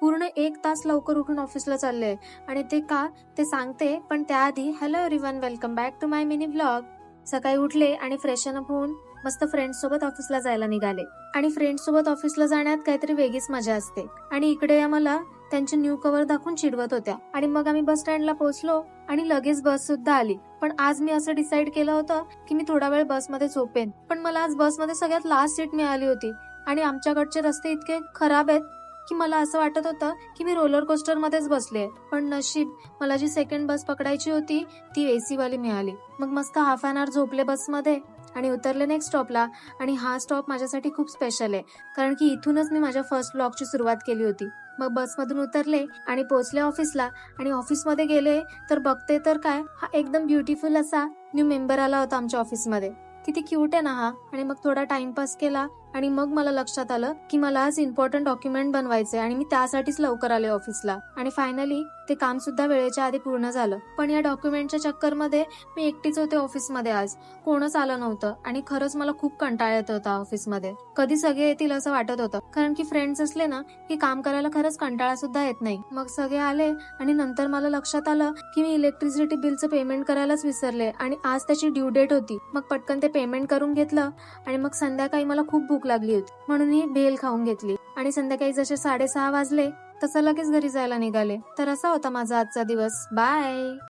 पूर्ण 1 तास लवकर उठून ऑफिसला चालले आणि ते का ते सांगते, पण त्याआधी hello everyone, welcome back to my mini vlog. सकाळी उठले आणि फ्रेशन अप होऊन मस्त फ्रेंड्स सोबत ऑफिसला जायला निघाले. आणि फ्रेंड्स सोबत ऑफिसला जाण्यात काहीतरी वेगळीच मजा असते. आणि इकडे या मला त्यांचे न्यू कव्हर दाखवून चिडवत होत्या. आणि मग आम्ही बस स्टँडला पोहोचलो आणि लगेच बस सुद्धा आली. पण आज मी असं डिसाईड केलं होतं की मी थोडा वेळ बसमध्ये झोपेन, पण मला आज बसमध्ये सगळ्यात लास्ट सीट मिळाली होती. आणि आमच्याकडचे रस्ते इतके खराब आहेत की मला असं वाटत होतं की मी रोलर कोस्टर मध्येच बसले. पण नशीब, मला जी सेकंड बस पकडायची होती ती एसी वाली मिळाली. मग मस्त हाफ एन आवर झोपले बसमध्ये आणि उतरले नेक्स्ट स्टॉपला. आणि हा स्टॉप माझ्यासाठी खूप स्पेशल आहे, कारण की इथूनच मी माझ्या फर्स्ट व्लॉगची सुरुवात केली होती. मग बसमधून उतरले आणि पोहोचले ऑफिसला. आणि ऑफिसमध्ये गेले तर बघते तर काय, हा एकदम ब्युटिफुल असा न्यू मेंबर आला होता आमच्या ऑफिसमध्ये. किती क्यूट आहे ना हा. आणि मग थोडा टाइमपास केला आणि मग मला लक्षात आलं की मला आज इम्पॉर्टंट डॉक्युमेंट बनवायचे आणि मी त्यासाठीच लवकर आले ऑफिसला. आणि फायनली ते काम सुद्धा वेळेच्या आधी पूर्ण झालं. पण या डॉक्युमेंटच्या चक्करमध्ये मी एकटीच होते ऑफिसमध्ये. आज कोणच आलं नव्हतं आणि खरंच मला खूप कंटाळा येत होता ऑफिसमध्ये. कधी सगळे येतील असं वाटत होतं, कारण की फ्रेंड्स असले ना की काम करायला खरंच कंटाळा सुद्धा येत नाही. मग सगळे आले आणि नंतर मला लक्षात आलं की मी इलेक्ट्रिसिटी बिलचं पेमेंट करायलाच विसरले आणि आज त्याची ड्यू डेट होती. मग पटकन ते पेमेंट करून घेतलं आणि मग संध्याकाळी मला खूप भूक लागली होती म्हणून मी भेल खाऊन घेतली. आणि संध्याकाळी जसे 6:30 वाजले तसं लगेच घरी जायला निघाले. तर असा होता माझा आजचा दिवस. बाय.